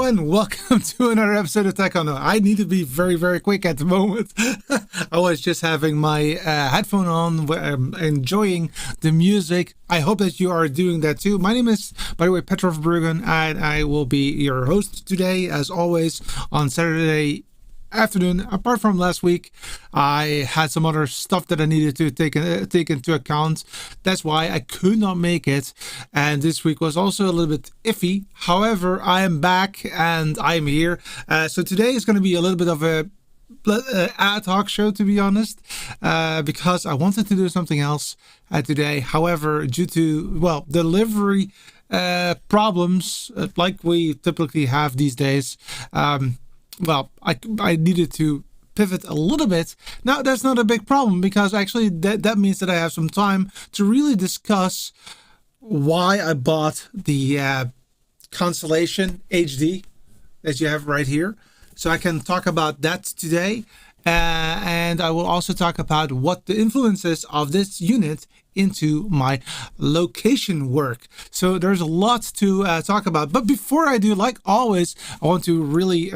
and welcome to another episode of Tech On. I need to be very, very quick at the moment. I was just having my headphone on, enjoying the music. I hope that you are doing that too. My name is, by the way, Petrov Brugan, and I will be your host today, as always, on Saturday afternoon. Apart from last week, I had some other stuff that I needed to take into account. That's why I could not make it, and this week was also a little bit iffy. However, I am back and I am here. So today is going to be a little bit of a ad hoc show, to be honest, because I wanted to do something else today. However, due to delivery problems like we typically have these days, I needed to pivot a little bit. Now, that's not a big problem, because actually that means that I have some time to really discuss why I bought the Constellation HD that you have right here. So I can talk about that today. And I will also talk about what the influences of this unit into my location work. So there's a lot to talk about. But before I do, like always, I want to really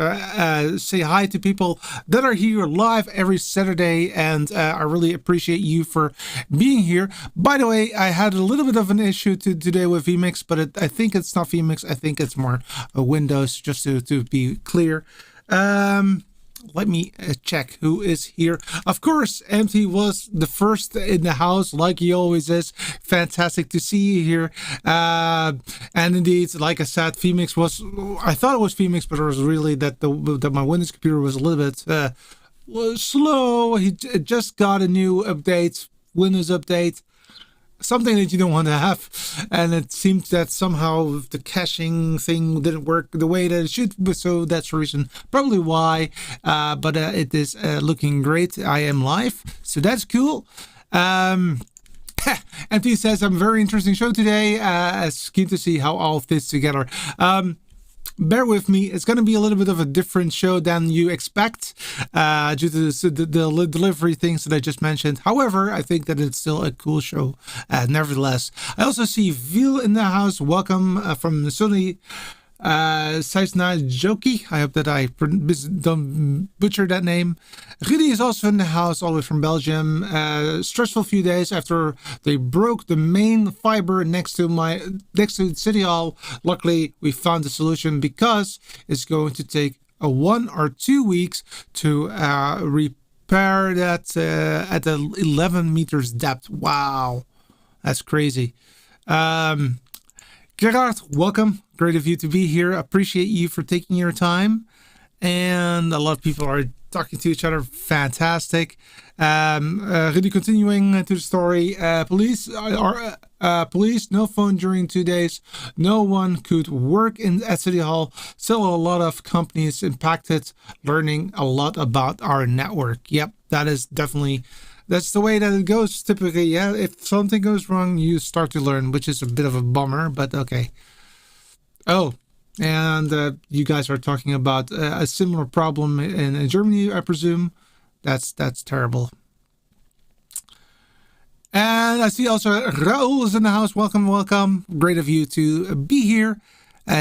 say hi to people that are here live every Saturday, and I really appreciate you for being here. By the way, I had a little bit of an issue today with vMix, but I think it's not vMix. I think it's more Windows, just to be clear. Let me check who is here. Of course, MT was the first in the house, like he always is. Fantastic to see you here. And indeed, like I said, vMix I thought it was vMix, but it was really that my Windows computer was a little bit slow. He just got a new update, Windows update. Something that you don't want to have, and it seems that somehow the caching thing didn't work the way that it should, so that's the reason probably why, but it is looking great. I am live, so that's cool. MT says, I'm very interesting show today. It's keen to see how all fits together. Bear with me, it's going to be a little bit of a different show than you expect due to the delivery things that I just mentioned. However, I think that it's still a cool show nevertheless. I also see Veal in the house. Welcome from sunny Saisna Joki. I hope that I don't butcher that name. Rudy is also in the house, all the way from Belgium. Stressful few days after they broke the main fiber next to City Hall. Luckily, we found a solution, because it's going to take 1 or 2 weeks to repair that at 11 meters depth. Wow, that's crazy. Gerard, welcome. Great of you to be here. Appreciate you for taking your time. And a lot of people are talking to each other. Fantastic. Really continuing to the story. Police, no phone during 2 days. No one could work at City Hall. Still a lot of companies impacted, learning a lot about our network. Yep, that is definitely... That's the way that it goes typically. Yeah, if something goes wrong, you start to learn, which is a bit of a bummer, but okay. Oh, and you guys are talking about a similar problem in Germany, I presume. That's terrible. And I see also Raul is in the house. Welcome. Great of you to be here.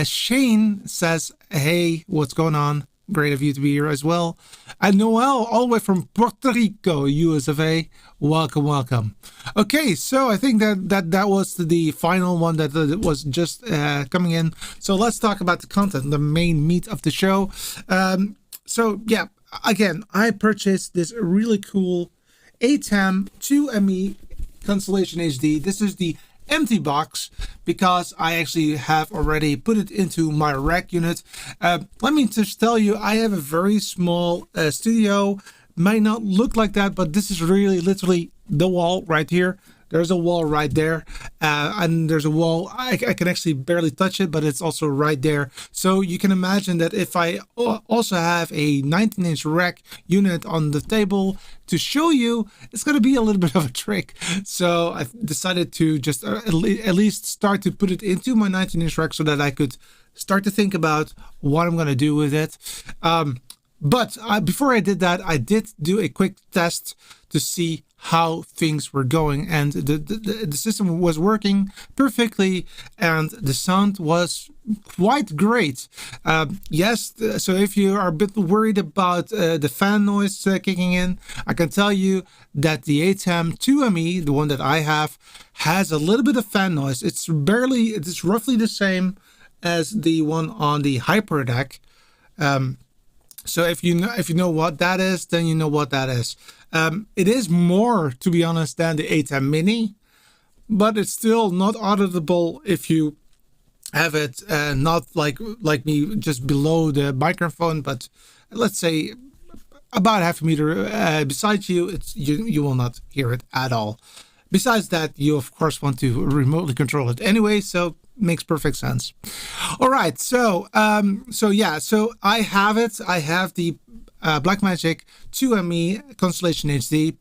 Shane says, hey, what's going on? Great of you to be here as well. And Noel, all the way from Puerto Rico, US of A. Welcome. Okay, so I think that was the final one that was just coming in. So let's talk about the content, the main meat of the show. So yeah, again, I purchased this really cool ATEM 2ME Constellation HD. This is the empty box, because I actually have already put it into my rack unit. Let me just tell you, I have a very small studio. Might not look like that, but this is really literally the wall right here. There's a wall right there, and there's a wall. I can actually barely touch it, but it's also right there. So you can imagine that if I also have a 19-inch rack unit on the table to show you, it's going to be a little bit of a trick. So I decided to just at least start to put it into my 19-inch rack so that I could start to think about what I'm going to do with it. But before I did that, I did do a quick test to see how things were going, and the system was working perfectly, and the sound was quite great. Yes, so if you are a bit worried about the fan noise kicking in, I can tell you that the ATEM 2ME, the one that I have, has a little bit of fan noise. It's roughly the same as the one on the HyperDeck. So if you know what that is, then you know what that is. It is more, to be honest, than the ATEM Mini, but it's still not audible if you have it not like me just below the microphone, but let's say about half a meter beside you. You will not hear it at all. Besides that, you of course want to remotely control it anyway, so makes perfect sense. All right, so I have it. I have the Blackmagic 2ME Constellation HD.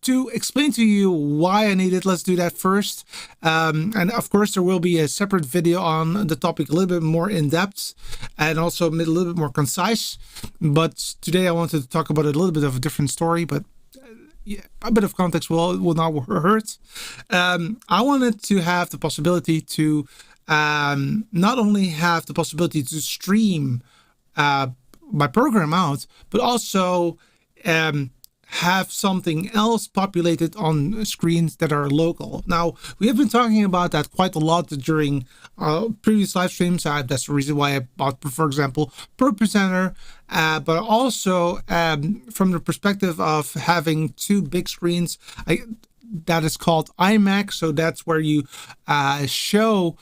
To explain to you why I need it, let's do that first. And of course, there will be a separate video on the topic, a little bit more in depth and also a little bit more concise. But today I wanted to talk about a little bit of a different story, but yeah, a bit of context will not hurt. I wanted to have the possibility to not only have the possibility to stream my program out, but also have something else populated on screens that are local. Now, we have been talking about that quite a lot during previous live streams. That's the reason why I bought, for example, ProPresenter, but also from the perspective of having two big screens, that is called iMac. So that's where you show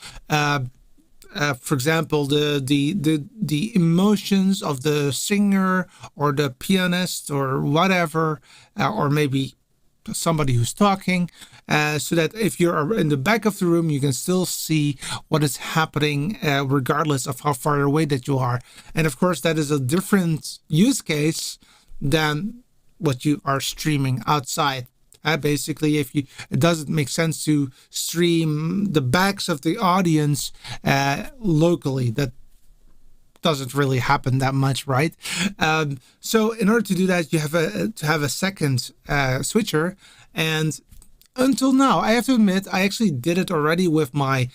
for example, the emotions of the singer or the pianist or whatever, or maybe somebody who's talking, so that if you're in the back of the room, you can still see what is happening, regardless of how far away that you are. And of course, that is a different use case than what you are streaming outside. Basically, it doesn't make sense to stream the backs of the audience locally. That doesn't really happen that much, right? So in order to do that, you have to have a second switcher. And until now, I have to admit, I actually did it already with my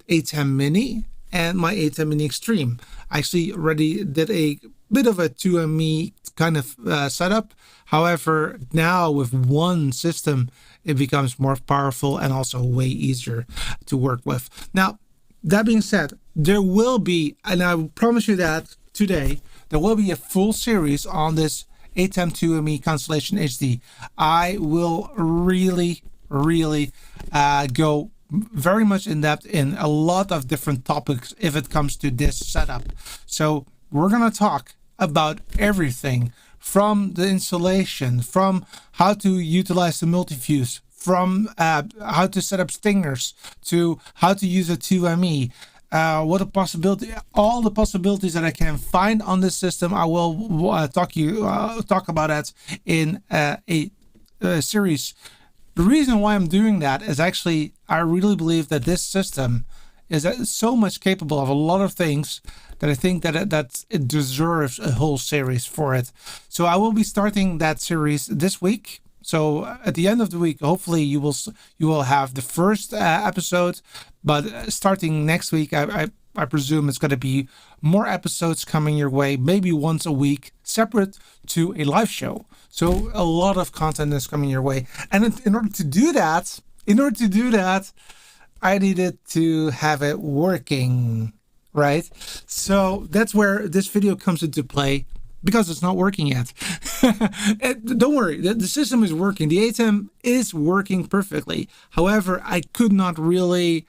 ATEM Mini and my ATEM Mini Extreme. I actually already did a bit of a 2ME kind of setup. However, now with one system, it becomes more powerful and also way easier to work with. Now, that being said, there will be, and I promise you that today, there will be a full series on this ATEM 2ME Constellation HD. I will really go very much in depth in a lot of different topics if it comes to this setup. So we're going to talk about everything from the installation, from how to utilize the multi-fuse, from how to set up stingers, to how to use a 2ME. What a possibility! All the possibilities that I can find on this system, I will talk about that in a series. The reason why I'm doing that is actually I really believe that this system is so much capable of a lot of things that I think that it deserves a whole series for it. So I will be starting that series this week. So at the end of the week, hopefully you will have the first episode. But starting next week, I presume it's going to be more episodes coming your way, maybe once a week, separate to a live show. So a lot of content is coming your way. And in order to do that, I needed to have it working, right? So that's where this video comes into play, because it's not working yet. Don't worry, the system is working. The ATEM is working perfectly. However, I could not really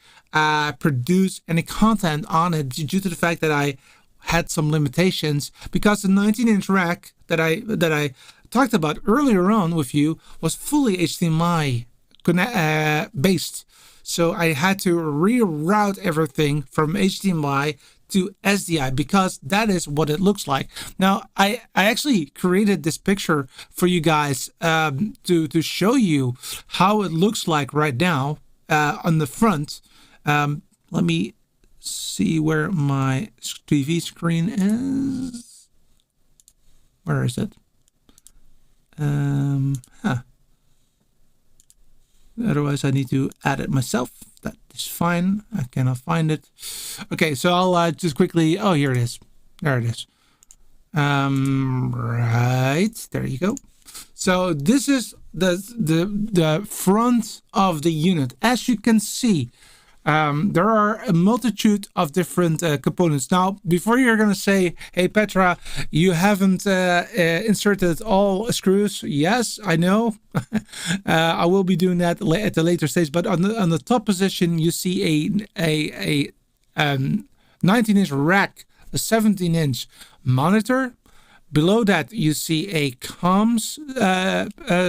produce any content on it due to the fact that I had some limitations, because the 19-inch rack that I talked about earlier on with you was fully HDMI based. So I had to reroute everything from HDMI to SDI, because that is what it looks like. Now, I actually created this picture for you guys to show you how it looks like right now on the front. Let me see where my TV screen is. Where is it? Otherwise, I need to add it myself. That is fine. I cannot find it. Okay, so I'll just quickly. Oh, here it is. There it is. Right there you go. So this is the front of the unit. As you can see, there are a multitude of different components. Now, before you're going to say, hey, Petra, you haven't inserted all screws. Yes, I know. I will be doing that at the later stage. But on the top position, you see a 19-inch rack, a 17-inch monitor. Below that, you see a comms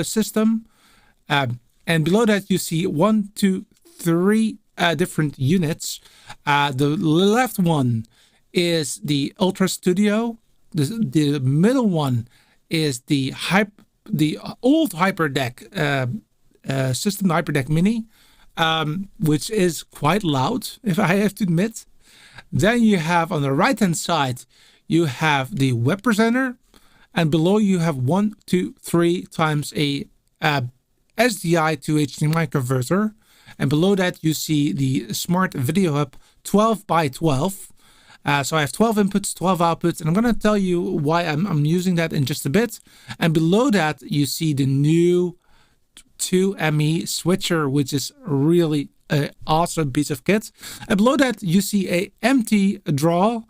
system. And below that, you see 1, 2, 3 different units. The left one is the Ultra Studio. The middle one is the old HyperDeck system, the HyperDeck Mini, which is quite loud, if I have to admit. Then you have on the right hand side, you have the web presenter, and below you have 1, 2, 3 times a SDI to HDMI converter. And below that, you see the Smart Video Hub 12 by 12. So I have 12 inputs, 12 outputs, and I'm going to tell you why I'm using that in just a bit. And below that, you see the new 2ME switcher, which is really an awesome piece of kit. And below that, you see a empty drawer.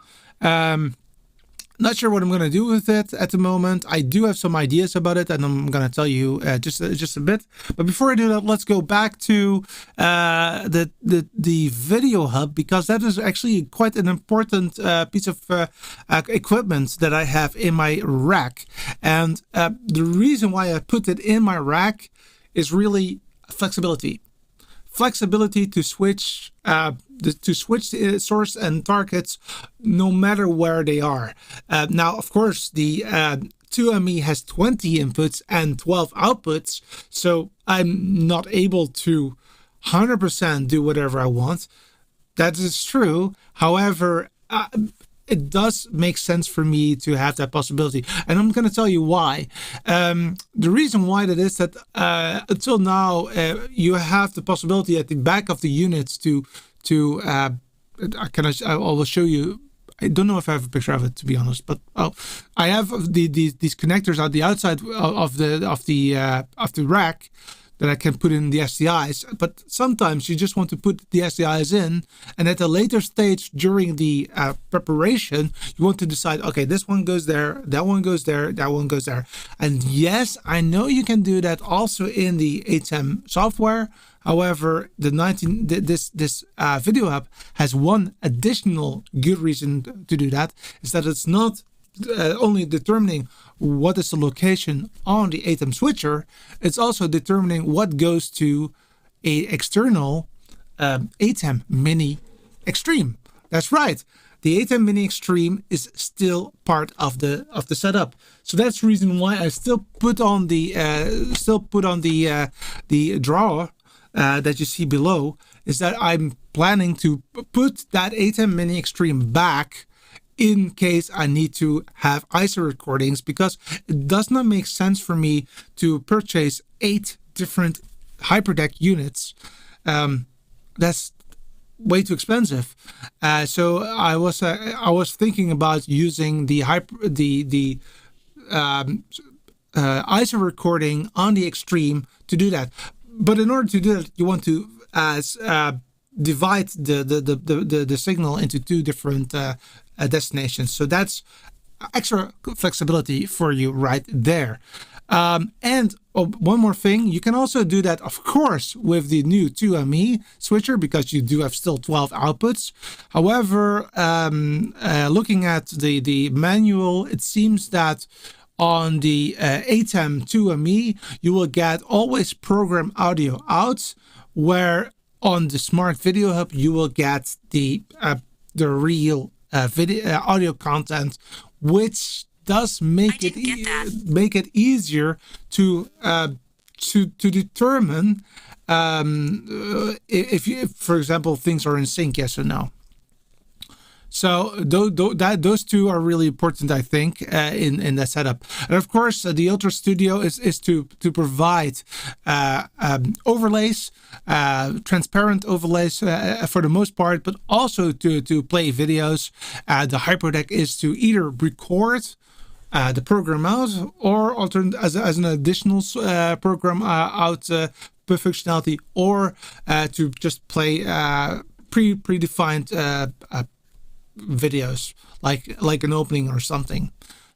Not sure what I'm going to do with it at the moment. I do have some ideas about it, and I'm going to tell you just a bit. But before I do that, let's go back to the video hub, because that is actually quite an important piece of equipment that I have in my rack. And the reason why I put it in my rack is really flexibility. Flexibility to switch the source and targets no matter where they are. Now, of course, the 2ME has 20 inputs and 12 outputs, so I'm not able to 100% do whatever I want. That is true. However, it does make sense for me to have that possibility, and I'm going to tell you why. The reason why that is that until now you have the possibility at the back of the units to I will show you. I don't know if I have a picture of it, to be honest, but I have these connectors on the outside of the rack that I can put in the SDIs. But sometimes you just want to put the SDIs in, and at a later stage during the preparation, you want to decide, okay, this one goes there, that one goes there, that one goes there. And yes, I know you can do that also in the ATEM software. However, this video hub has one additional good reason to do that, is that it's not only determining what is the location on the ATEM switcher, it's also determining what goes to a external ATEM Mini Extreme. That's right. The ATEM Mini Extreme is still part of the setup. So that's the reason why I still put on the drawer that you see below, is that I'm planning to put that ATEM Mini Extreme back in case I need to have ISO recordings, because it does not make sense for me to purchase 8 different HyperDeck units. That's way too expensive. So I was thinking about using the ISO recording on the Extreme to do that. But in order to do that, you want to divide the signal into 2 different destinations. So that's extra flexibility for you right there. And one more thing, you can also do that, of course, with the new 2ME switcher, because you do have still 12 outputs. However, looking at the manual, it seems that on the ATEM 2ME, you will get always program audio out, where on the Smart Video Hub, you will get the real video audio content, which does make it easier to determine if, for example, things are in sync, yes or no. So those two are really important, I think, in the setup. And of course, the Ultra Studio is to provide overlays, transparent overlays for the most part, but also to play videos. The HyperDeck is to either record the program out, or as an additional program out functionality, or to just play predefined videos like an opening or something,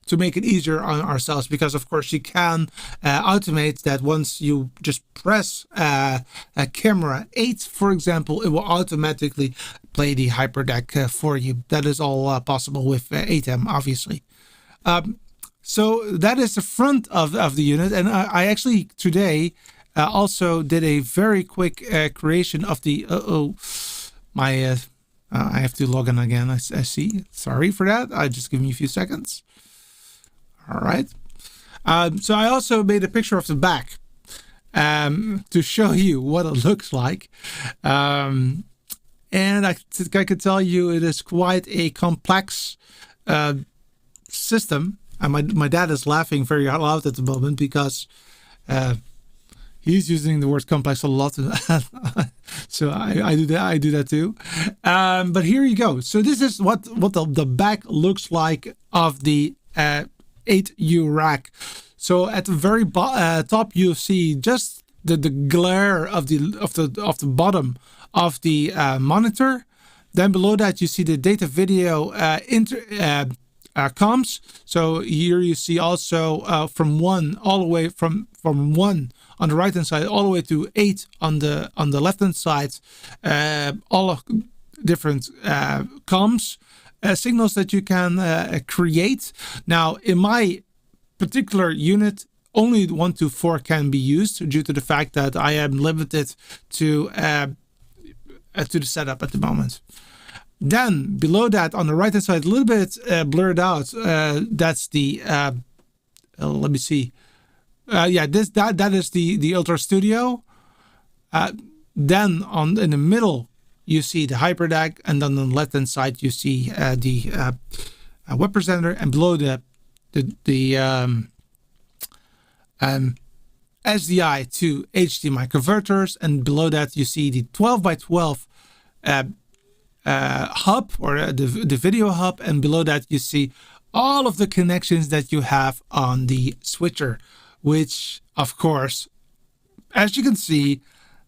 to make it easier on ourselves, because of course you can automate that. Once you just press camera 8, for example, it will automatically play the HyperDeck for you. That is all possible with ATEM, obviously. So that is the front of the unit, and I actually today also did a very quick creation of the I have to log in again. I see. Sorry for that. I just give me a few seconds. All right. So I also made a picture of the back to show you what it looks like. And I could tell you it is quite a complex system. And my dad is laughing very loud at the moment because he's using the word complex a lot. So I do that too. But here you go. So this is what the back looks like of the 8U rack. So at the very top, you'll see just the glare of the bottom of the monitor. Then below that, you see the data video comms. So here you see also from 1 all the way from 1 on the right hand side all the way to 8 on the left hand side, all of different comms signals that you can create. Now in my particular unit, only 1 to 4 can be used due to the fact that I am limited to the setup at the moment. Then below that, on the right hand side, a little bit blurred out, that's the let me see. That is the Ultra Studio. Then in the middle you see the HyperDeck, and then on the left hand side you see the web presenter, and below the SDI to HDMI converters, and below that you see the 12x12 hub, or the video hub, and below that you see all of the connections that you have on the switcher, which of course, as you can see,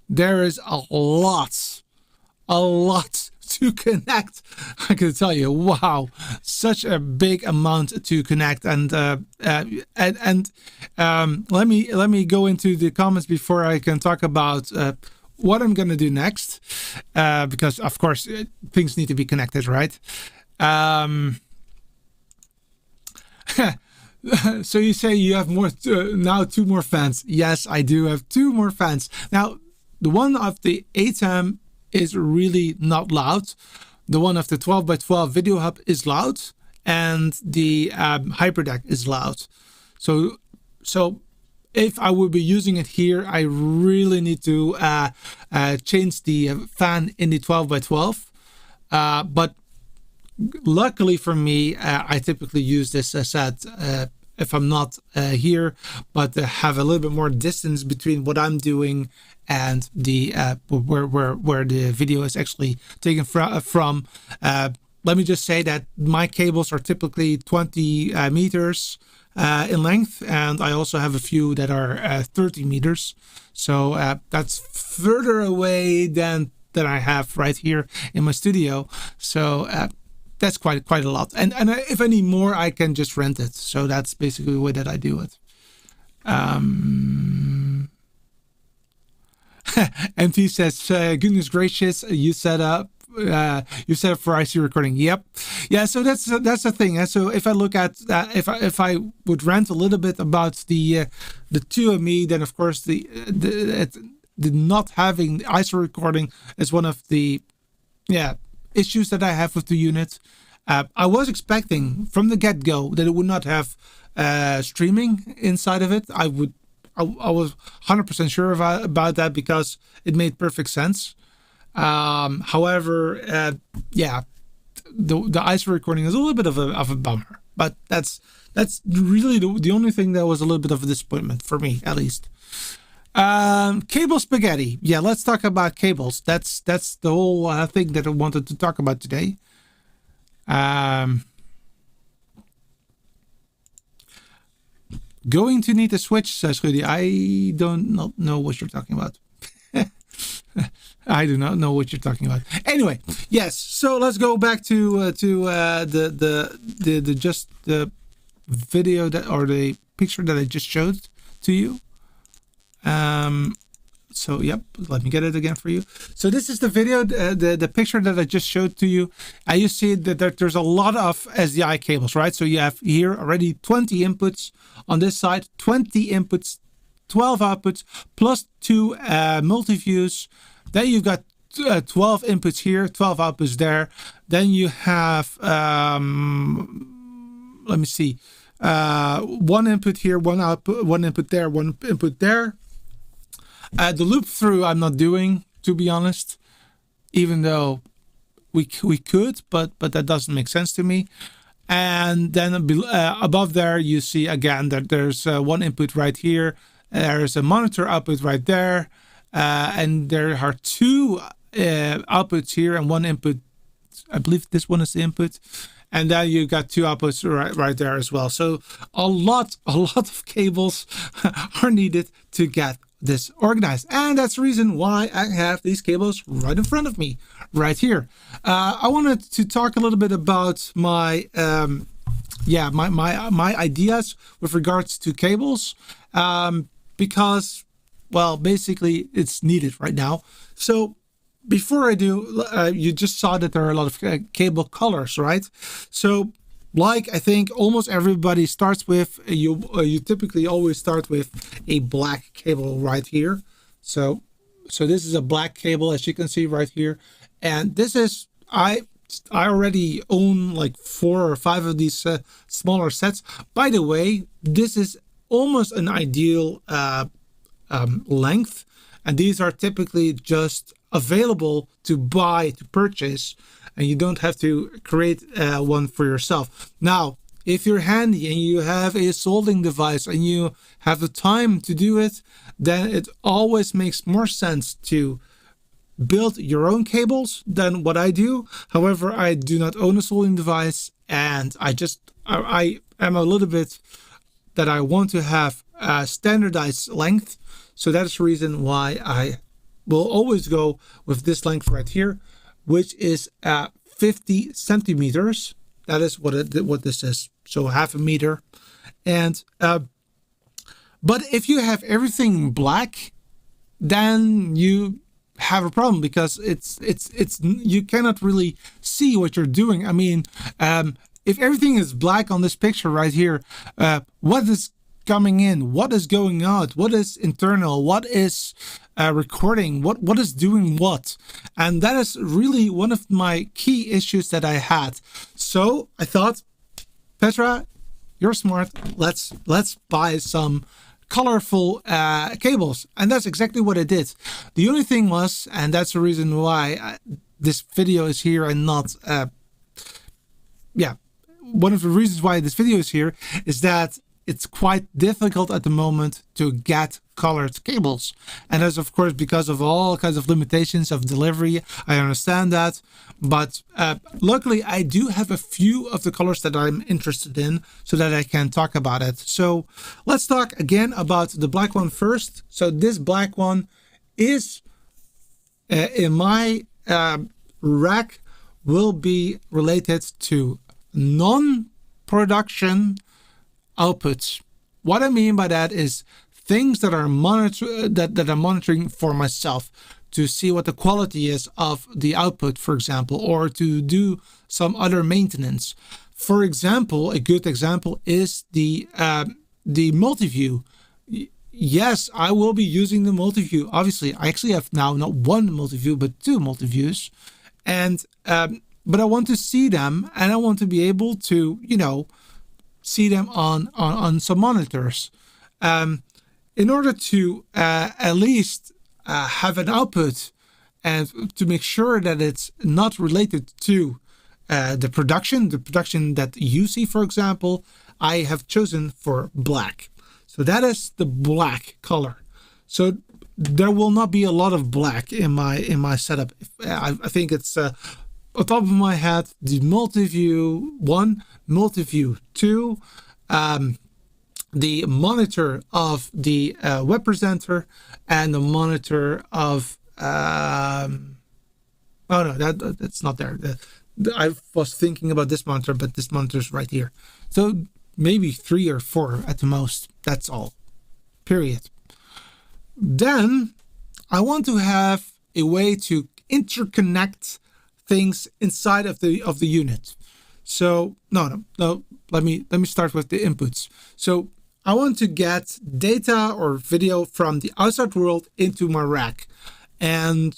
there is a lot to connect. I can tell you, wow, such a big amount to connect. And let me go into the comments before I can talk about what I'm going to do next, because of course things need to be connected, right? So you say you have more now 2 more fans. Yes, I do have 2 more fans. Now, the one of the ATEM is really not loud. The one of the 12x12 video hub is loud, and the HyperDeck is loud. So if I would be using it here, I really need to change the fan in the 12x12. But luckily for me, I typically use this set if I'm not here, but have a little bit more distance between what I'm doing and the where the video is actually taken from. Let me just say that my cables are typically 20 meters in length, and I also have a few that are 30 meters. So that's further away than I have right here in my studio. So that's quite a lot. And if I need more, I can just rent it. So that's basically the way that I do it. MT says, goodness gracious, you set up for IC recording. Yep. Yeah. So that's the thing. So if I look at if I would rant a little bit about the 2ME, then of course the not having the ISO recording is one of the issues that I have with the unit. I was expecting from the get-go that it would not have streaming inside of it. I was 100% sure about that, because it made perfect sense. However, the ISO recording is a little bit of a bummer. But that's really the only thing that was a little bit of a disappointment for me, at least. Cable spaghetti. Yeah, let's talk about cables. That's the whole thing that I wanted to talk about today. Going to need a switch, says Rudy. I don't know what you're talking about. I do not know what you're talking about. Anyway, yes. So let's go back to the video that, or the picture that I just showed to you. So yep, let me get it again for you. So this is the video, the picture that I just showed to you. And you see that there's a lot of SDI cables, right? So you have here already 20 inputs on this side, 20 inputs, 12 outputs, plus 2 multi-views. Then you've got 12 inputs here, 12 outputs there. Then you have, let me see, 1 input here, 1 output, 1 input there, 1 input there. The loop through I'm not doing, to be honest, even though we could, but that doesn't make sense to me. And then above there you see again that there's 1 input right here. There's a monitor output right there, and there are 2 outputs here and 1 input. I believe this one is the input. And then you got 2 outputs right there as well. So a lot of cables are needed to get this organized, and that's the reason why I have these cables right in front of me right here. I wanted to talk a little bit about my my ideas with regards to cables, because, well, basically it's needed right now. So before I do, you just saw that there are a lot of cable colors, right? So like I think almost everybody starts with, you typically always start with a black cable right here. So this is a black cable, as you can see right here. And this is, I already own like 4 or 5 of these smaller sets. By the way, this is almost an ideal length. And these are typically just available to buy, to purchase, and you don't have to create one for yourself. Now, if you're handy and you have a soldering device and you have the time to do it, then it always makes more sense to build your own cables than what I do. However, I do not own a soldering device, and I am a little bit that I want to have a standardized length. So that's the reason why I will always go with this length right here, which is 50 centimeters. That is what this is. So 0.5 meter. And but if you have everything black, then you have a problem, because it's you cannot really see what you're doing. I mean, if everything is black on this picture right here, what is coming in, what is going out, what is internal, what is recording, what is doing what? And that is really one of my key issues that I had. So I thought, Petra, you're smart, let's buy some colorful cables. And that's exactly what I did. The only thing was, and that's the reason why this video is here and not one of the reasons why this video is here is that it's quite difficult at the moment to get colored cables. And that's of course because of all kinds of limitations of delivery. I understand that. But luckily I do have a few of the colors that I'm interested in so that I can talk about it. So let's talk again about the black one first. So this black one is in my rack will be related to non-production outputs. What I mean by that is things that are that I'm monitoring for myself to see what the quality is of the output, for example, or to do some other maintenance. For example, a good example is the multi-view. Yes, I will be using the multi-view. Obviously, I actually have now not 1 multi-view but 2 multi-views, and but I want to see them, and I want to be able to, see them on some monitors. In order to at least have an output and to make sure that it's not related to the production that you see, for example, I have chosen for black. So that is the black color. So there will not be a lot of black in my setup. I think it's on top of my head the multi-view 1, multi-view 2, the monitor of the web presenter, and the monitor of oh no, that's not there. I was thinking about this monitor, but this monitor is right here. So maybe 3 or 4 at the most. That's all. Period. Then I want to have a way to interconnect things inside of the unit. So no. Let me start with the inputs. So I want to get data or video from the outside world into my rack. And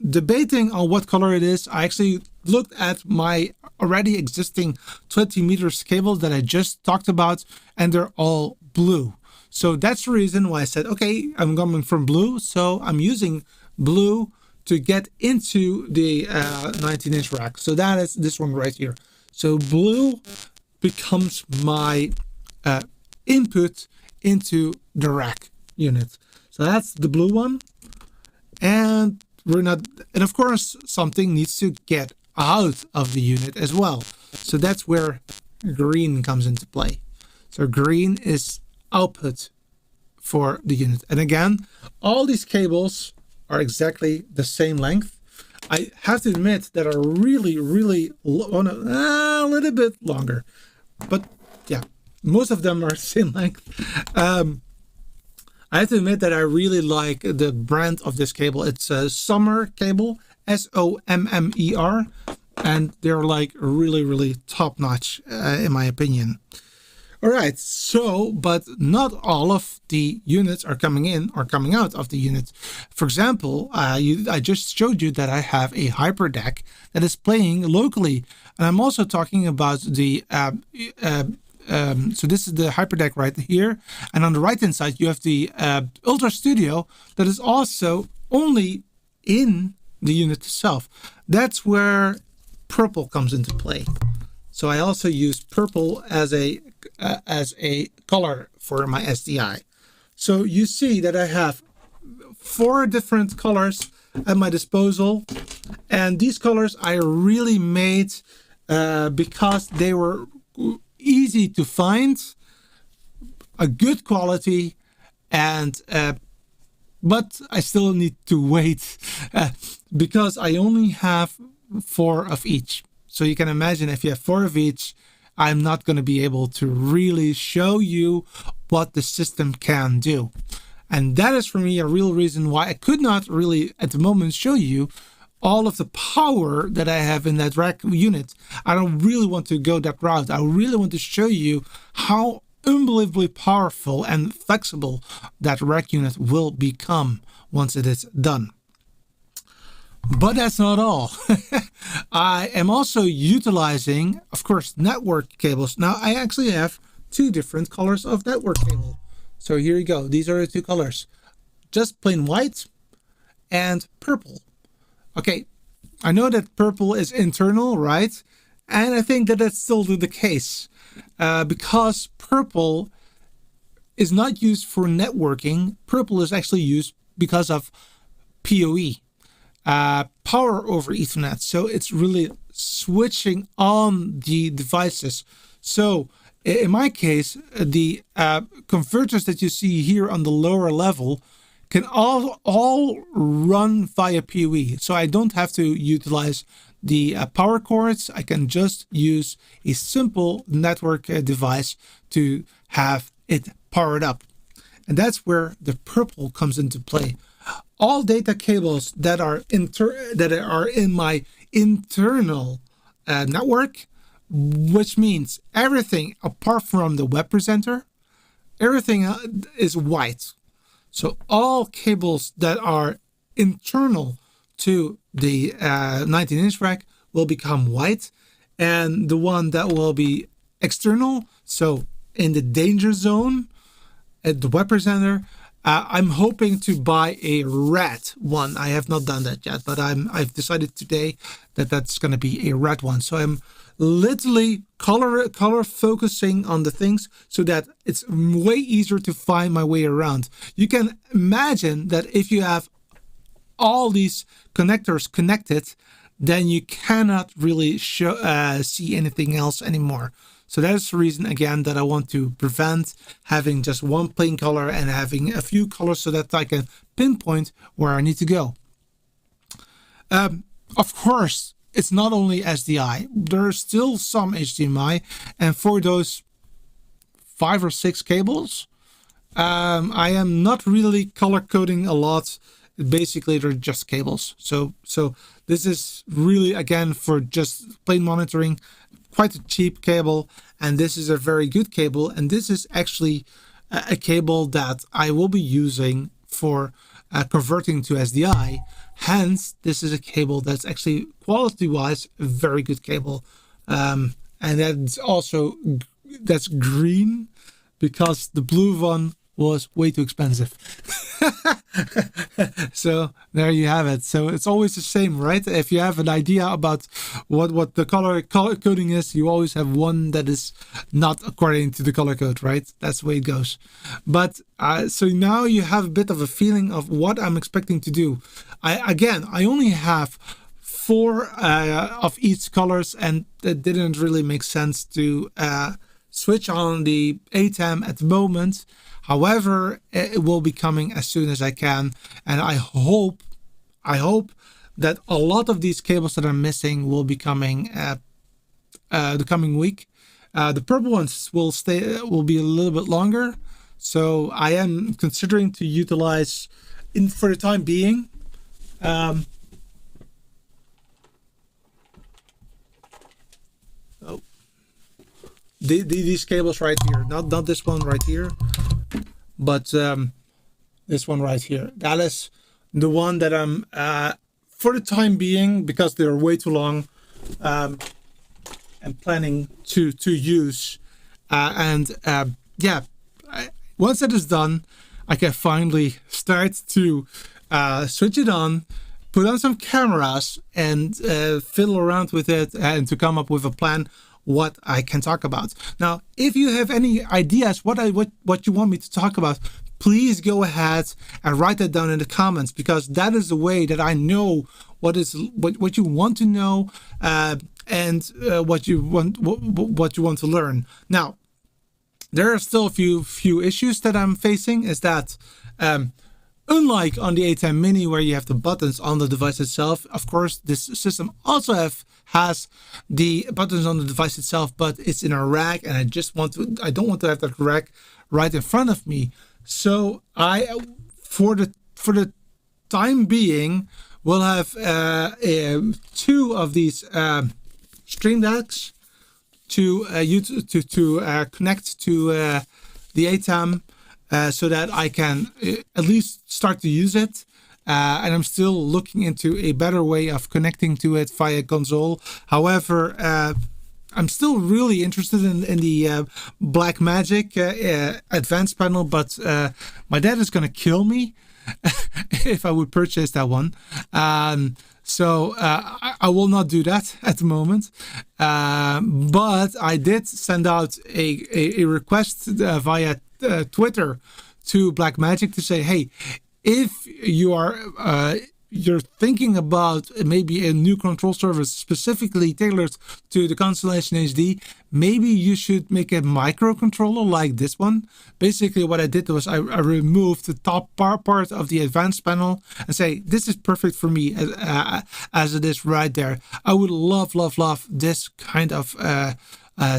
debating on what color it is, I actually looked at my already existing 20 meters cable that I just talked about, and they're all blue. So that's the reason why I said, okay, I'm coming from blue, so I'm using blue to get into the 19-inch rack. So that is this one right here. So blue becomes my input into the rack unit. So that's the blue one. And of course, something needs to get out of the unit as well. So that's where green comes into play. So green is output for the unit. And again, all these cables are exactly the same length. I have to admit that are really, really a little bit longer. But yeah, most of them are the same length. I have to admit that I really like the brand of this cable. It's a Sommer cable, SOMMER, and they're like really, really top notch in my opinion. All right, so, but not all of the units are coming in or coming out of the unit. For example, I just showed you that I have a hyperdeck that is playing locally. And I'm also talking about the, so this is the hyperdeck right here. And on the right hand side, you have the Ultra Studio that is also only in the unit itself. That's where purple comes into play. So I also use purple as a color for my SDI. So you see that I have 4 different colors at my disposal, and these colors I really made because they were easy to find, a good quality, and but I still need to wait because I only have 4 of each. So you can imagine if you have 4 of each, I'm not going to be able to really show you what the system can do. And that is for me a real reason why I could not really at the moment show you all of the power that I have in that rack unit. I don't really want to go that route. I really want to show you how unbelievably powerful and flexible that rack unit will become once it is done. But that's not all. I am also utilizing, of course, network cables. Now, I actually have 2 different colors of network cable. So here you go. These are the 2 colors. Just plain white and purple. Okay, I know that purple is internal, right? And I think that that's still the case. Because purple is not used for networking. Purple is actually used because of PoE. Power over Ethernet. So it's really switching on the devices. So in my case, the converters that you see here on the lower level can all run via PoE. So I don't have to utilize the power cords. I can just use a simple network device to have it powered up. And that's where the purple comes into play. All data cables that are in my internal network, which means everything apart from the web presenter, everything is white. So all cables that are internal to the 19-inch rack will become white, and the one that will be external, so in the danger zone at the web presenter, I'm hoping to buy a red one. I have not done that yet, but I've decided today that that's going to be a red one. So I'm literally color focusing on the things so that it's way easier to find my way around. You can imagine that if you have all these connectors connected, then you cannot really see anything else anymore. So that's the reason, again, that I want to prevent having just one plain color and having a few colors so that I can pinpoint where I need to go. Of course, it's not only SDI. There's still some HDMI. And for those 5 or 6 cables, I am not really color coding a lot. Basically, they're just cables. So this is really, again, for just plain monitoring, quite a cheap cable. And this is a very good cable. And this is actually a cable that I will be using for converting to SDI. Hence, this is a cable that's actually quality-wise a very good cable. And that's green because the blue one was way too expensive. So there you have it. So it's always the same, right? If you have an idea about what the color coding is, you always have one that is not according to the color code, right? That's the way it goes. But so now you have a bit of a feeling of what I'm expecting to do. I only have 4 of each colors, and it didn't really make sense to switch on the ATEM at the moment. However, it will be coming as soon as I can, and I hope that a lot of these cables that I'm missing will be coming the coming week. The purple ones will be a little bit longer, so I am considering to utilize, for the time being, these cables right here, not this one right here, but this one right here. That is the one that I'm for the time being, because they're way too long, I'm planning to use. Yeah, once that is done, I can finally start to switch it on, put on some cameras, and fiddle around with it, and to come up with a plan what I can talk about. Now, if you have any ideas what you want me to talk about, please go ahead and write that down in the comments, because that is the way that I know what you want to know, and what you want to learn. Now, there are still a few issues that I'm facing. Is that unlike on the ATEM Mini, where you have the buttons on the device itself, of course, this system also has the buttons on the device itself, but it's in a rack, and I don't want to have that rack right in front of me. So for the time being, we'll have 2 of these Stream Decks to connect to the ATEM, so that I can at least start to use it. And I'm still looking into a better way of connecting to it via console. However, I'm still really interested in the Blackmagic advanced panel, but my dad is going to kill me if I would purchase that one. So I will not do that at the moment. But I did send out a request via Twitter to Blackmagic to say, hey, if you're thinking about maybe a new control surface specifically tailored to the Constellation HD, maybe you should make a microcontroller like this one. Basically, what I did was I removed the top part of the advanced panel and say, this is perfect for me as it is right there. I would love this kind of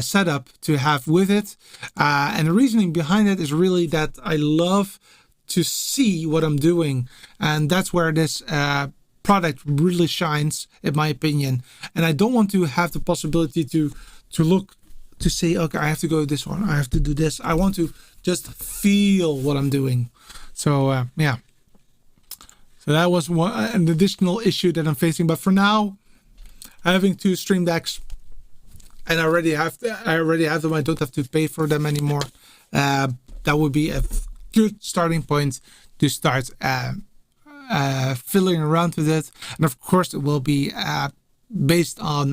setup to have with it. And the reasoning behind it is really that I love to see what I'm doing, and that's where this product really shines, in my opinion. And I don't want to have the possibility to look to say, okay, I have to go this one, I have to do this. I want to just feel what I'm doing. So yeah, so that was an additional issue that I'm facing. But for now, having 2 Stream Decks, and I already have them, I don't have to pay for them anymore. That would be a good starting point to start fiddling around with it. And of course, it will be based on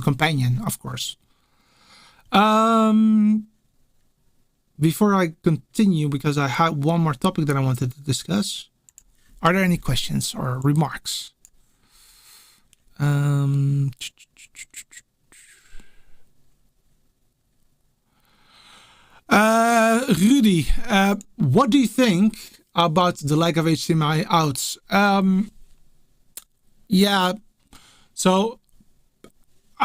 Companion, of course. Before I continue, because I had one more topic that I wanted to discuss, are there any questions or remarks? Rudy, what do you think about the lack of HDMI outs? Yeah, so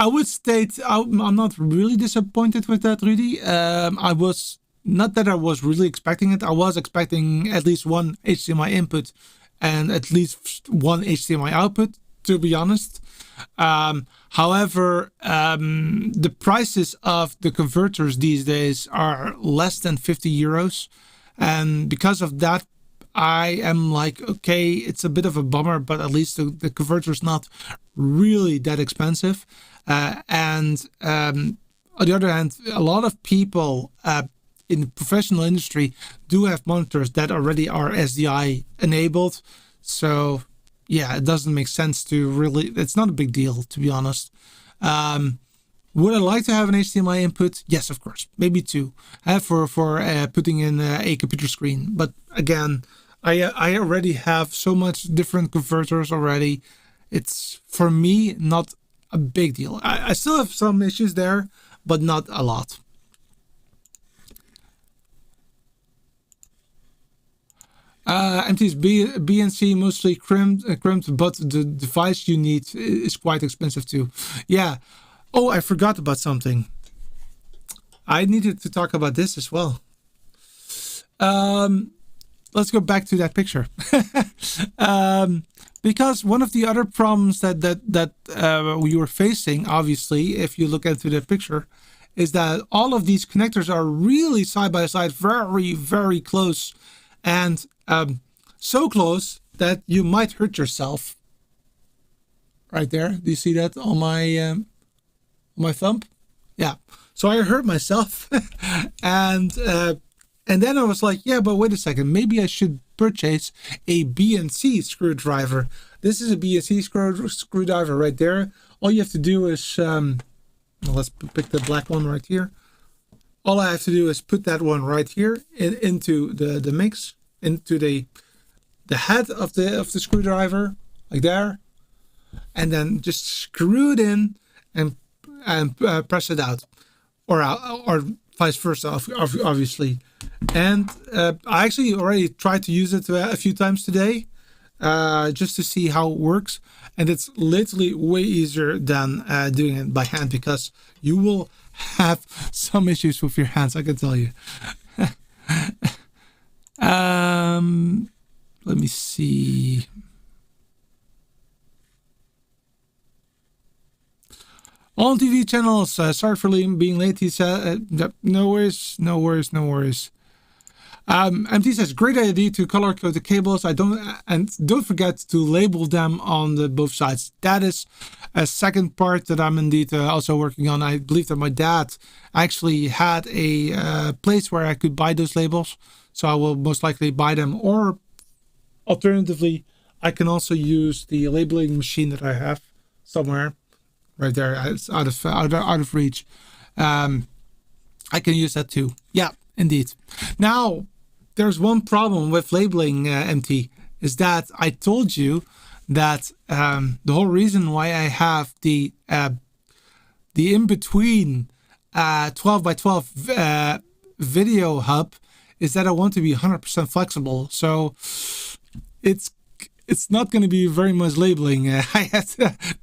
I would state I'm not really disappointed with that, Rudy. I was not that I was really expecting it. I was expecting at least one HDMI input and at least one HDMI output, to be honest. However, the prices of the converters these days are less than 50 euros. And because of that, I am like, okay, it's a bit of a bummer, but at least the converter is not really that expensive. And on the other hand, a lot of people in the professional industry do have monitors that already are SDI enabled. So yeah, it doesn't make sense to really, it's not a big deal, to be honest. Would I like to have an HDMI input? Yes, of course, maybe two, for putting in a computer screen. But again, I already have so much different converters already. It's, for me, not a big deal. I still have some issues there, but not a lot. MT's BNC mostly crimped, but the device you need is quite expensive too. Yeah. Oh, I forgot about something. I needed to talk about this as well. Let's go back to that picture. Because one of the other problems that we were facing, obviously, if you look into the picture, is that all of these connectors are really side by side, very, very close. And so close that you might hurt yourself. Right there. Do you see that on my thumb? Yeah. So I hurt myself. and then I was like, yeah, but wait a second. Maybe I should purchase a BNC screwdriver. This is a BNC screwdriver right there. All you have to do is, let's pick the black one right here. All I have to do is put that one right here into the mix, into the head of the screwdriver, like there, and then just screw it in and press it out, or vice versa, obviously. And I actually already tried to use it a few times today, just to see how it works, and it's literally way easier than doing it by hand, because you will have some issues with your hands, I can tell you. Let me see. All TV channels, sorry for being late. He said, no worries. MT says, great idea to color code the cables. Don't forget to label them on both sides. That is a second part that I'm indeed also working on. I believe that my dad actually had a place where I could buy those labels, so I will most likely buy them. Or alternatively, I can also use the labeling machine that I have somewhere right there. It's out of reach. I can use that too. Yeah, indeed. Now, there's one problem with labeling, MT, is that I told you that the whole reason why I have the in-between 12 by 12 video hub is that I want to be 100% flexible. So it's not going to be very much labeling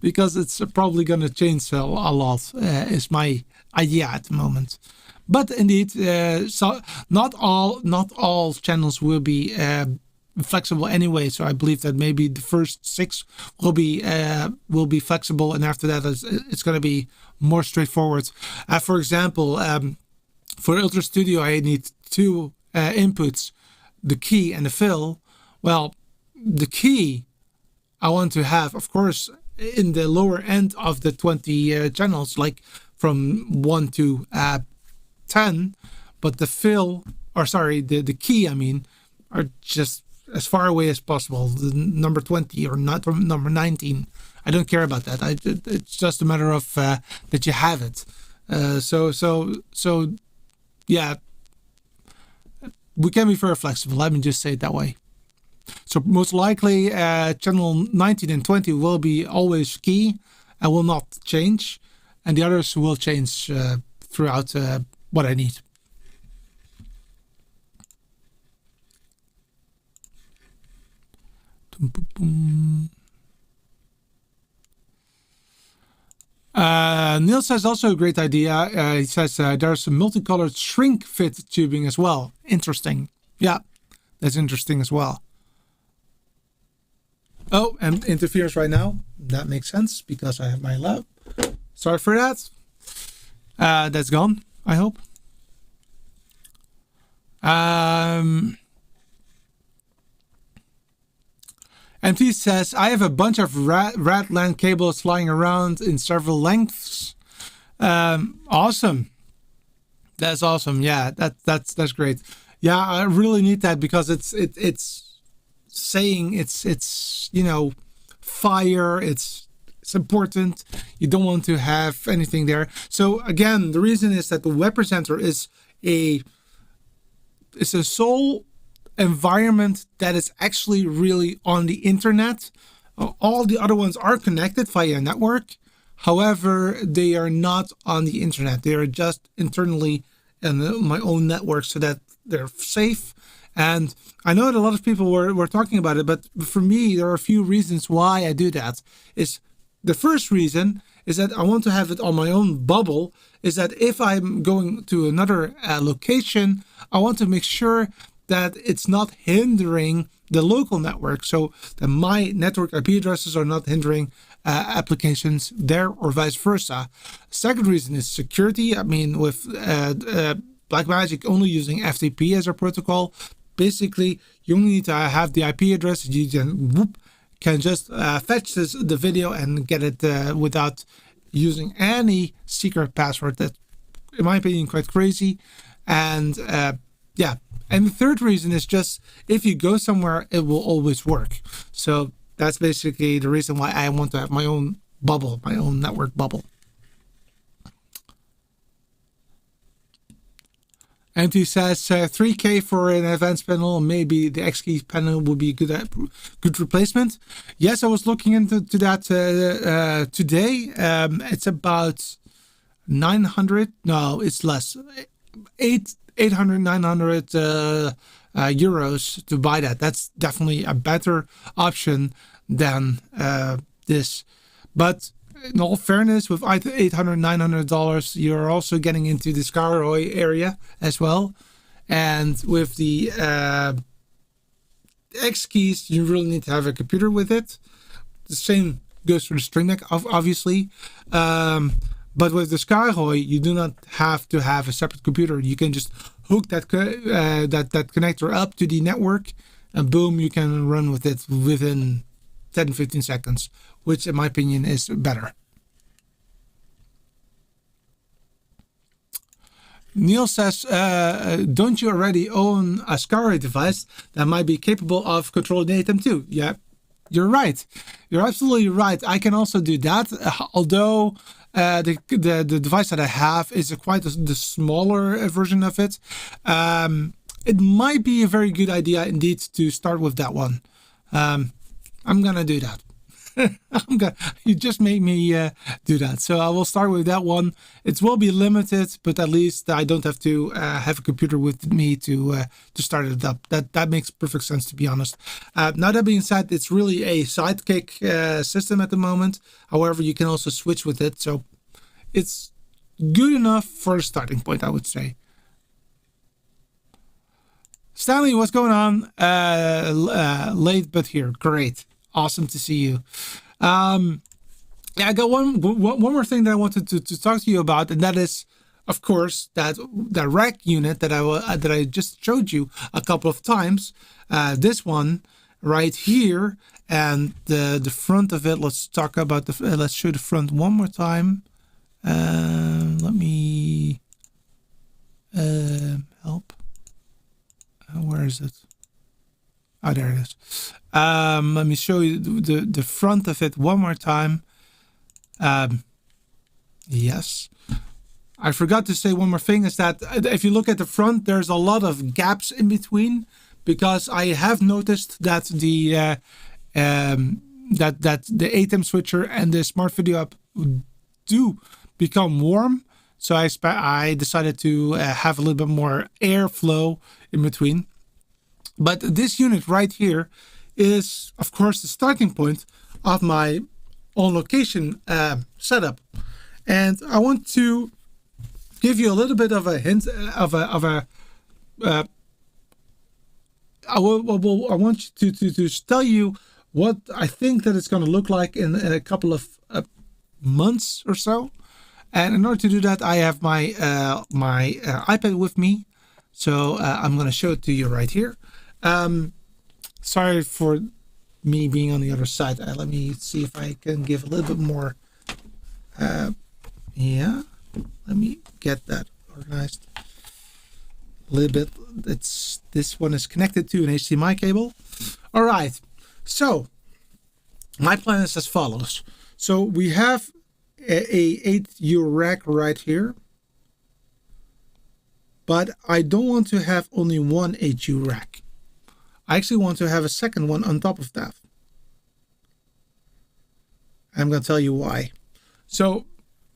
because it's probably going to change a lot, is my idea at the moment. But indeed, so not all channels will be flexible anyway. So I believe that maybe the first 6 will be flexible, and after that it's going to be more straightforward. For example, for Ultra Studio, I need 2 inputs, the key and the fill. Well, the key I want to have, of course, in the lower end of the 20 channels, like from 1 to 10, but the fill or sorry, the key, I mean, are just as far away as possible. The number 20 or not number 19. I don't care about that. It's just a matter of that you have it. So yeah, we can be very flexible. Let me just say it that way. So most likely, channel 19 and 20 will be always key and will not change, and the others will change throughout what I need. Neil says also a great idea. He says there's some multicolored shrink fit tubing as well. Interesting. Yeah, that's interesting as well. Oh, and interferes right now. That makes sense because I have my lab. Sorry for that. That's gone, I hope. MT says, I have a bunch of red LAN cables lying around in several lengths. Awesome. That's awesome. Yeah, that's great. Yeah, I really need that because it's saying it's you know, fire, it's important. You don't want to have anything there. So again, the reason is that the web presenter is a sole environment that is actually really on the internet. All the other ones are connected via a network. However, they are not on the internet. They are just internally in my own network so that they're safe. And I know that a lot of people were talking about it, but for me, there are a few reasons why I do that. Is the first reason is that I want to have it on my own bubble, is that if I'm going to another location, I want to make sure that it's not hindering the local network, so that my network IP addresses are not hindering applications there or vice versa. Second reason is security. I mean, with Blackmagic only using FTP as a protocol, basically you only need to have the IP address. You can just fetch the video and get it without using any secret password. That, in my opinion, quite crazy. And yeah. And the third reason is just if you go somewhere, it will always work. So that's basically the reason why I want to have my own bubble, my own network bubble. MT says 3K for an advanced panel. Maybe the X-Key panel would be a good replacement. Yes, I was looking into that today. It's about 900. No, it's less. 800, 900 euros to buy that. That's definitely a better option than this. But in all fairness, with $800, $900, you're also getting into the Scarroy area as well. And with the X keys, you really need to have a computer with it. The same goes for the String Deck, obviously. But with the Skyroy, you do not have to have a separate computer. You can just hook that connector up to the network, and boom, you can run with it within 10-15 seconds, which in my opinion is better. Neil says, don't you already own a Skyroy device that might be capable of controlling ATEM too? Yeah, you're right. You're absolutely right. I can also do that, although the device that I have is quite the smaller version of it. It might be a very good idea indeed to start with that one. I'm gonna do that. You just made me do that. So I will start with that one. It will be limited, but at least I don't have to have a computer with me to start it up. That makes perfect sense, to be honest. Now that being said, it's really a sidekick system at the moment. However, you can also switch with it, so it's good enough for a starting point, I would say. Stanley, what's going on? Late but here. Great. Awesome to see you. Yeah, I got one more thing that I wanted to talk to you about, and that is, of course, that rack unit that I just showed you a couple of times. This one right here, and the front of it. Let's talk about let's show the front one more time. Let me help. where is it? Oh, there it is. Let me show you the front of it one more time. Yes. I forgot to say one more thing, is that if you look at the front, there's a lot of gaps in between, because I have noticed that the that the ATEM switcher and the smart video app do become warm. So I decided to have a little bit more airflow in between. But this unit right here is, of course, the starting point of my on location setup. And I want to give you a little bit of a hint I want to tell you what I think that it's going to look like in a couple of months or so. And in order to do that, I have my iPad with me, so I'm going to show it to you right here. Sorry for me being on the other side. Let me see if I can give a little bit more. Yeah, let me get that organized a little bit. This one is connected to an HDMI cable. All right, so my plan is as follows. So we have a 8U rack right here, but I don't want to have only one 8U rack. I actually want to have a second one on top of that. I'm going to tell you why. So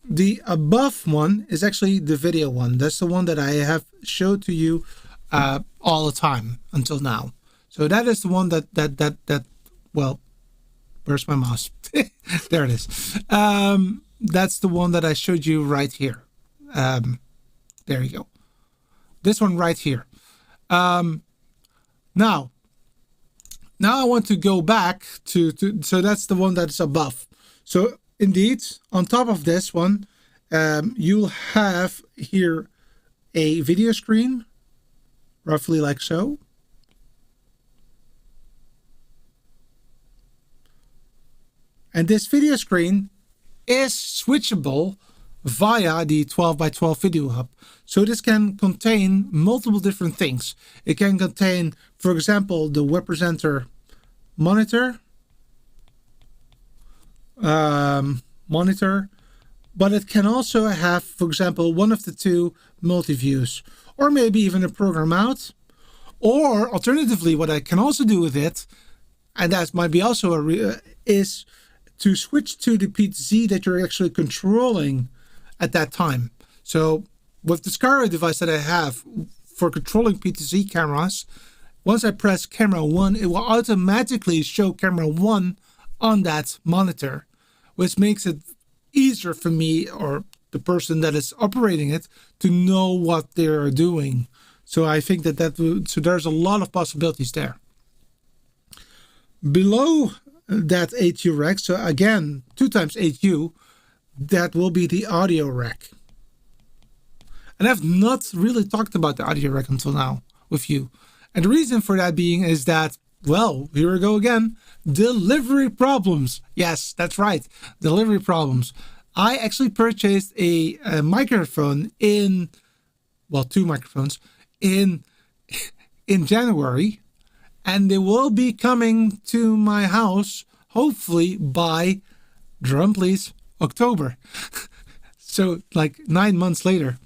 the above one is actually the video one. That's the one that I have showed to you all the time until now. So that is the one that well, where's my mouse? There it is. That's the one that I showed you right here. There you go. This one right here. Now I want to go back to so that's the one that's above. So indeed, on top of this one, you'll have here a video screen, roughly like so. And this video screen is switchable via the 12x12 video hub. So this can contain multiple different things. It can contain, for example, the web presenter monitor, but it can also have, for example, one of the two multi-views, or maybe even a program out. Or alternatively, what I can also do with it, and that might be also is to switch to the PTZ that you're actually controlling at that time. So with the Skyro device that I have for controlling PTZ cameras, once I press camera 1, it will automatically show camera 1 on that monitor, which makes it easier for me or the person that is operating it to know what they're doing. So I think so there's a lot of possibilities there. Below that 8U rack, so again 2 times 8U, that will be the audio rack. And I've not really talked about the audio rack until now with you. And the reason for that being is that, well, here we go again, delivery problems. Yes, that's right, delivery problems. I actually purchased a microphone well, 2 microphones in January, and they will be coming to my house hopefully by, drum please, October. So like 9 months later.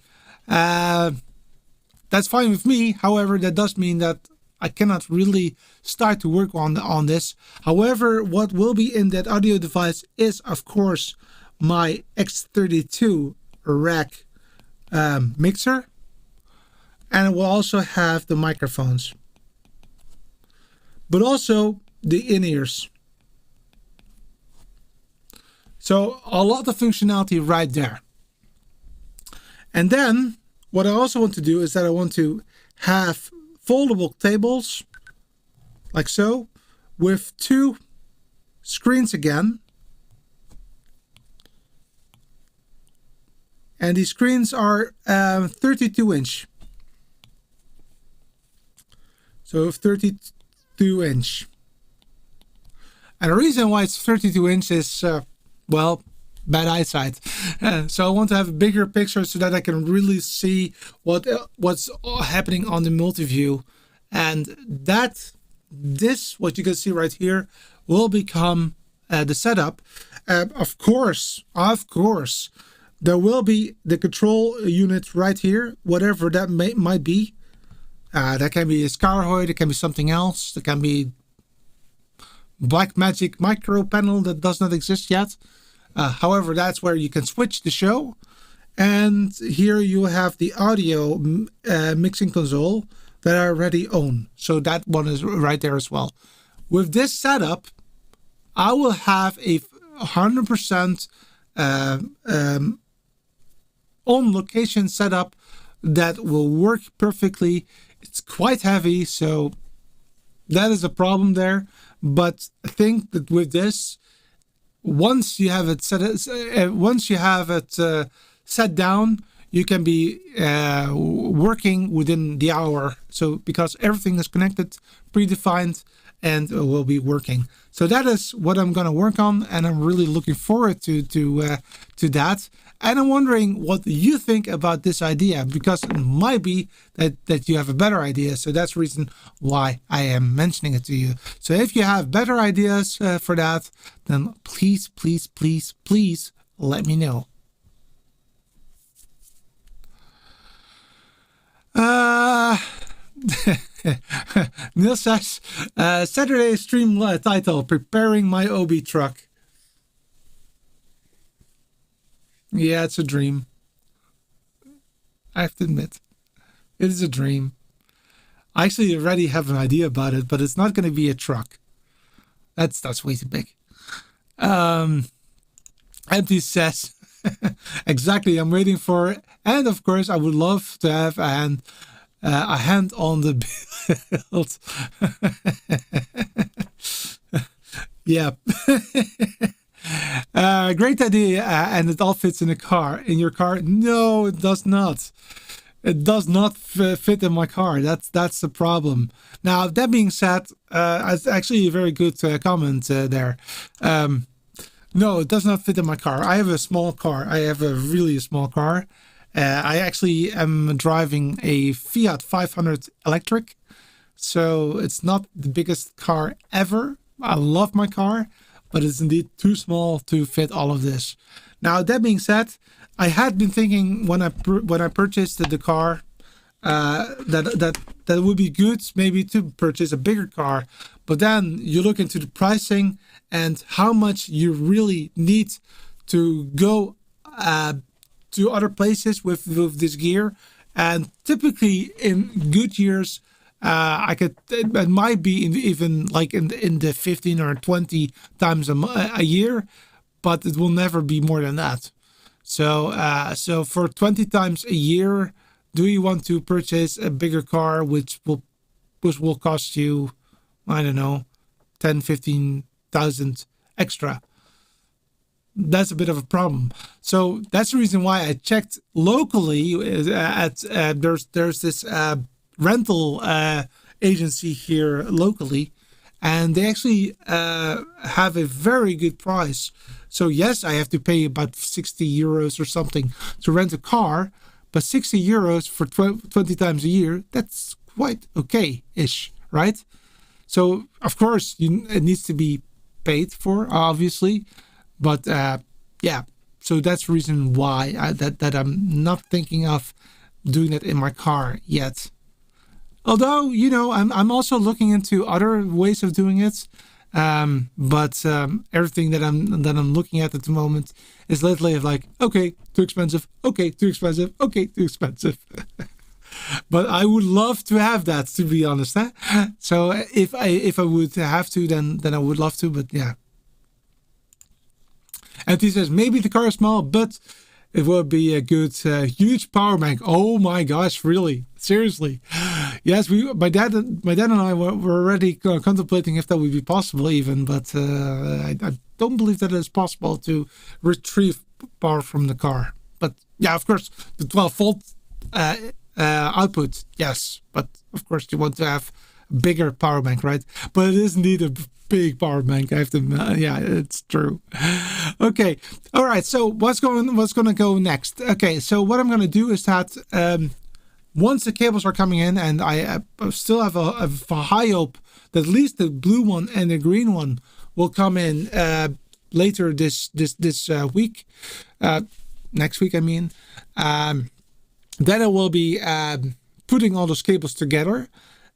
That's fine with me. However, that does mean that I cannot really start to work on this. However, what will be in that audio device is, of course, my X32 rack mixer, and it will also have the microphones, but also the in-ears. So a lot of functionality right there. And then what I also want to do is that I want to have foldable tables like so, with 2 screens again. And these screens are 32 inch. So 32 inch. And the reason why it's 32 inch is, well, bad eyesight. So I want to have a bigger picture so that I can really see what's happening on the multi-view and this what you can see right here will become the setup. Of course, there will be the control unit right here, whatever that might be. That can be a Scarhoid, it can be something else, it can be Black Magic micro panel that does not exist yet. However, that's where you can switch the show. And here you have the audio mixing console that I already own. So that one is right there as well. With this setup, I will have a 100% on location setup that will work perfectly. It's quite heavy, so that is a problem there. But I think that with this, once you have it set down, you can be working within the hour. So because everything is connected, predefined, and will be working. So that is what I'm going to work on, and I'm really looking forward to that. And I'm wondering what you think about this idea, because it might be that you have a better idea. So that's the reason why I am mentioning it to you. So if you have better ideas for that, then please, please, please, please let me know. Neil says, Saturday stream title, preparing my OB truck. Yeah, it's a dream. I have to admit, it is a dream. I actually already have an idea about it, but it's not going to be a truck. That's way too big. Empty says, exactly, I'm waiting for it. And of course, I would love to have a hand on the build. Yeah. Great idea, and it all fits in your car. No, it does not. It does not fit in my car. That's the problem. Now, that being said, it's actually a very good comment there. No, it does not fit in my car. I have a small car. I have a really small car. I actually am driving a Fiat 500 electric. So it's not the biggest car ever. I love my car, but it's indeed too small to fit all of this. Now, that being said, I had been thinking when I purchased the car that it would be good maybe to purchase a bigger car. But then you look into the pricing and how much you really need to go to other places with this gear. And typically in good years, it might be even like in the 15 or 20 times a year, but it will never be more than that. So for 20 times a year, do you want to purchase a bigger car, which will cost you, I don't know, 10, 15,000 extra? That's a bit of a problem. So that's the reason why I checked locally at there's this rental agency here locally, and they actually have a very good price. So yes, I have to pay about 60 euros or something to rent a car, but 60 euros for 20 times a year, that's quite okay-ish, right? So of course it needs to be paid for, obviously. But yeah, so that's the reason why that I'm not thinking of doing that in my car yet. Although, you know, I'm also looking into other ways of doing it. But everything that I'm looking at the moment is literally like, okay, too expensive, okay, too expensive, okay, too expensive. But I would love to have that, to be honest. So if I would have to, then I would love to. But yeah. And he says, maybe the car is small, but it will be a good, huge power bank. Oh my gosh, really? Seriously? Yes, my dad and I were already contemplating if that would be possible even, but I don't believe that it is possible to retrieve power from the car. But yeah, of course, the 12-volt output, yes. But of course, you want to have a bigger power bank, right? But it is indeed a big power bank. I have to, yeah, it's true. Okay, all right. So what's going to go next? Okay, so what I'm going to do is that once the cables are coming in, and I still have a high hope that at least the blue one and the green one will come in later this week, next week I mean, then I will be putting all those cables together.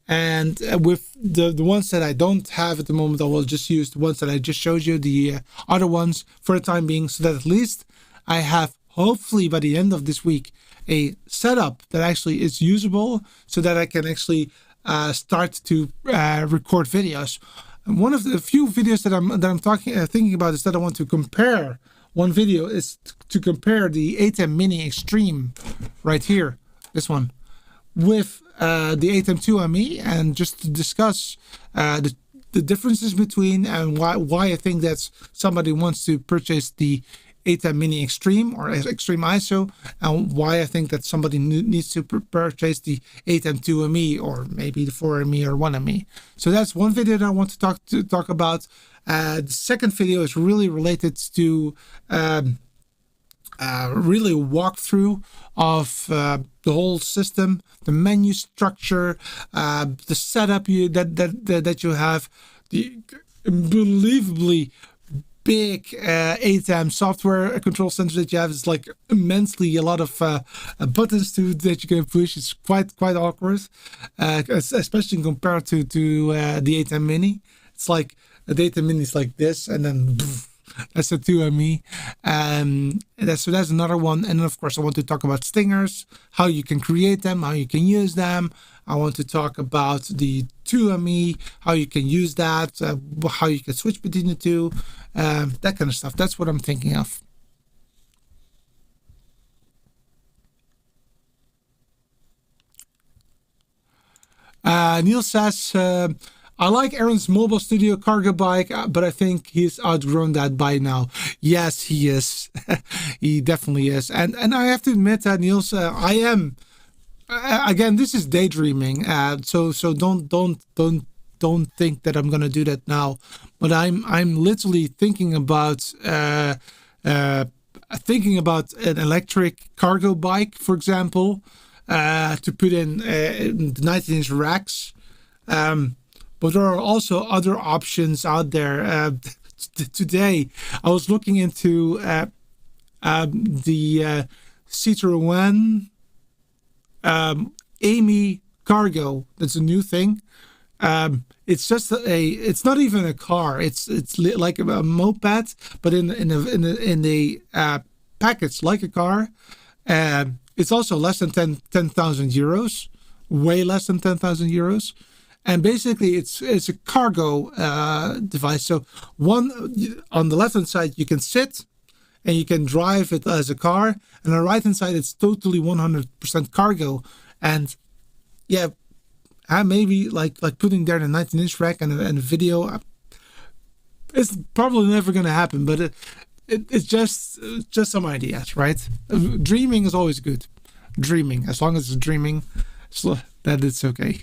And with the ones that I don't have at the moment, I will just use the ones that I just showed you, the other ones for the time being, so that at least I have, hopefully by the end of this week, a setup that actually is usable, so that I can actually start to record videos. And one of the few videos that I'm thinking about is that I want to compare. One video is to compare the ATEM Mini Extreme right here, this one, with the ATEM 2ME, and just to discuss the differences between, and why I think that somebody wants to purchase the ATEM Mini Extreme or Extreme ISO, and why I think that somebody needs to purchase the ATEM 2ME or maybe the 4ME or 1ME. So that's one video that I want to talk about. The second video is really related to really walkthrough of the whole system, the menu structure, the setup that you have, the unbelievably big ATEM software control center that you have. Is like immensely a lot of buttons that you can push. It's quite awkward, especially compared to the ATEM Mini. It's like the ATEM Mini is like this, and then that's a 2ME. So that's another one. And then of course I want to talk about stingers, how you can create them, how you can use them. I want to talk about the 2ME, how you can use that, how you can switch between the two, that kind of stuff. That's what I'm thinking of. Neil says, I like Aaron's mobile studio cargo bike, but I think he's outgrown that by now. Yes, he is. He definitely is. And I have to admit that, Niels, I am. Again, this is daydreaming. So don't think that I'm gonna do that now. But I'm literally thinking about an electric cargo bike, for example, to put in the 19-inch racks. But there are also other options out there. Today, I was looking into the Citroën AMI Cargo. That's a new thing. It's just it's not even a car. It's like a moped, but in a package like a car. It's also less than 10,000 euros, way less than 10,000 euros. And basically, it's a cargo device. So on the left hand side, you can sit and you can drive it as a car, and on the right hand side, it's totally 100% cargo. And yeah, maybe like putting there the 19-inch rack and a video. It's probably never going to happen, but it's just some ideas, right? Dreaming is always good. Dreaming, as long as it's dreaming, so that it's okay.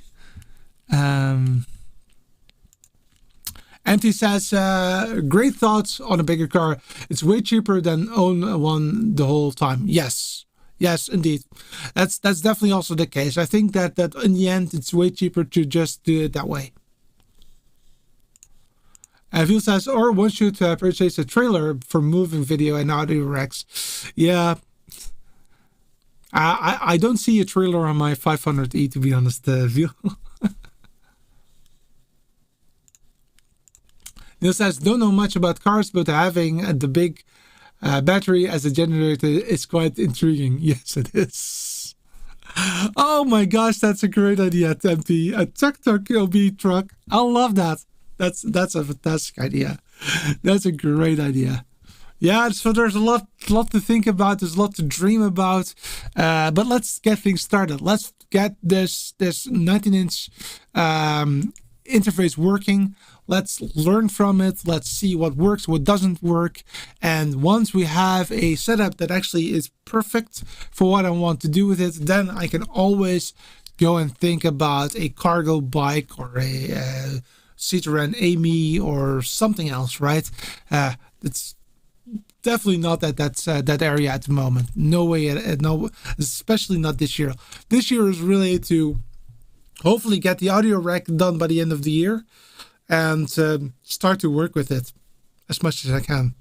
Empty says, great thoughts on a bigger car. It's way cheaper than own one the whole time. Yes, indeed. That's definitely also the case. I think that in the end, it's way cheaper to just do it that way. Phil says, or one should purchase a trailer for moving video and audio racks. Yeah. I don't see a trailer on my 500e, to be honest, Phil. Neil says, don't know much about cars, but having the big battery as a generator is quite intriguing. Yes, it is. Oh my gosh, that's a great idea, Tempy. A tuk-tuk LB truck. I love that. That's a fantastic idea. That's a great idea. Yeah, so there's a lot to think about. There's a lot to dream about. But let's get things started. Let's get this 19-inch interface working. Let's learn from it. Let's see what works, what doesn't work. And once we have a setup that actually is perfect for what I want to do with it, then I can always go and think about a cargo bike or a Citroën AMI or something else, right? That's definitely not that area at the moment. No way, no, especially not this year. This year is really to hopefully get the audio rec done by the end of the year and start to work with it as much as I can.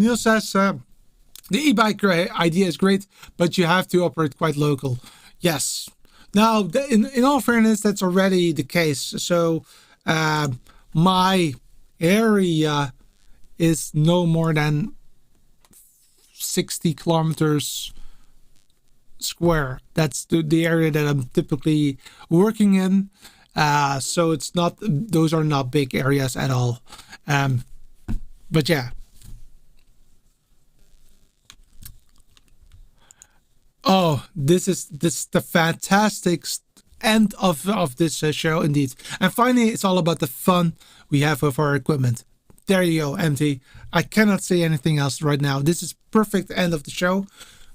Neil says, the e-bike idea is great, but you have to operate quite local. Yes. Now, in all fairness, that's already the case. So my area is no more than 60 kilometers square. That's the area that I'm typically working in. So it's not; those are not big areas at all. But yeah. Oh, this is the fantastic end of this show indeed. And finally, it's all about the fun we have with our equipment. There you go, MT. I cannot say anything else right now. This is perfect end of the show.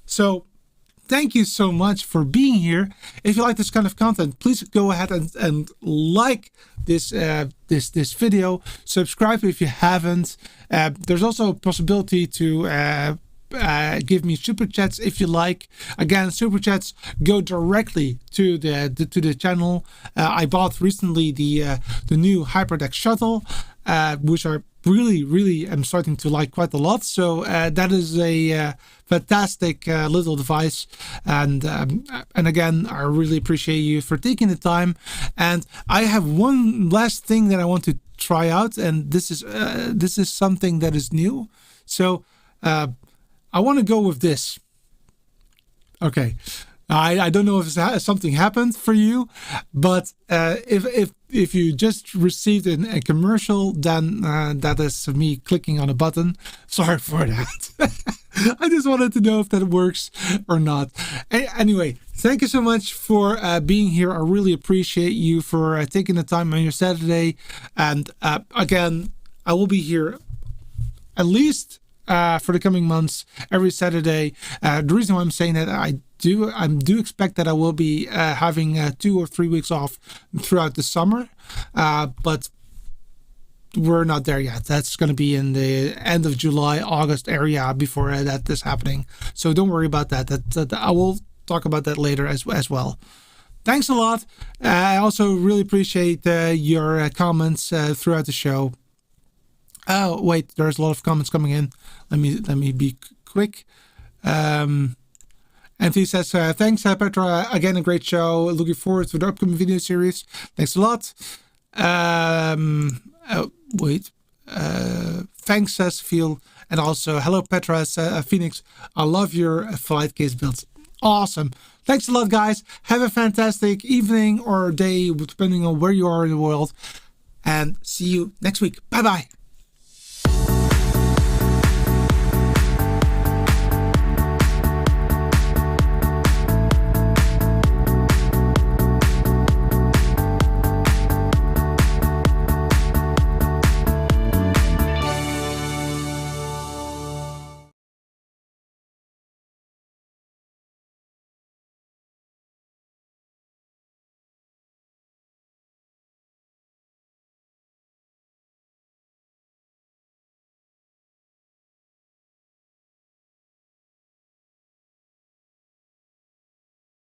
So thank you so much for being here. If you like this kind of content, please go ahead and like this this video. Subscribe if you haven't. There's also a possibility to give me super chats if you like. Again, super chats go directly to the channel. I bought recently the new hyperdeck shuttle, which I really am starting to like quite a lot. So that is a fantastic little device, and again, I really appreciate you for taking the time. And I have one last thing that I want to try out, and this is something that is new. So I want to go with this. Okay, I don't know if something happened for you, but if you just received a commercial, then that is me clicking on a button. Sorry for that. I just wanted to know if that works or not. Anyway, thank you so much for being here. I really appreciate you for taking the time on your Saturday. And again, I will be here at least for the coming months every Saturday. The reason why I'm saying that, I do expect that I will be having 2 or 3 weeks off throughout the summer, but we're not there yet. That's going to be in the end of July, August area before that is happening. So don't worry about that. That I will talk about that later as well. Thanks a lot. I also really appreciate your comments throughout the show. Oh wait, there's a lot of comments coming in. Let me be quick. And he says, thanks, Petra. Again, a great show. Looking forward to the upcoming video series. Thanks a lot. Thanks, says Phil. And also, hello, Petra, Phoenix. I love your flight case builds. Awesome. Thanks a lot, guys. Have a fantastic evening or day, depending on where you are in the world. And see you next week. Bye-bye.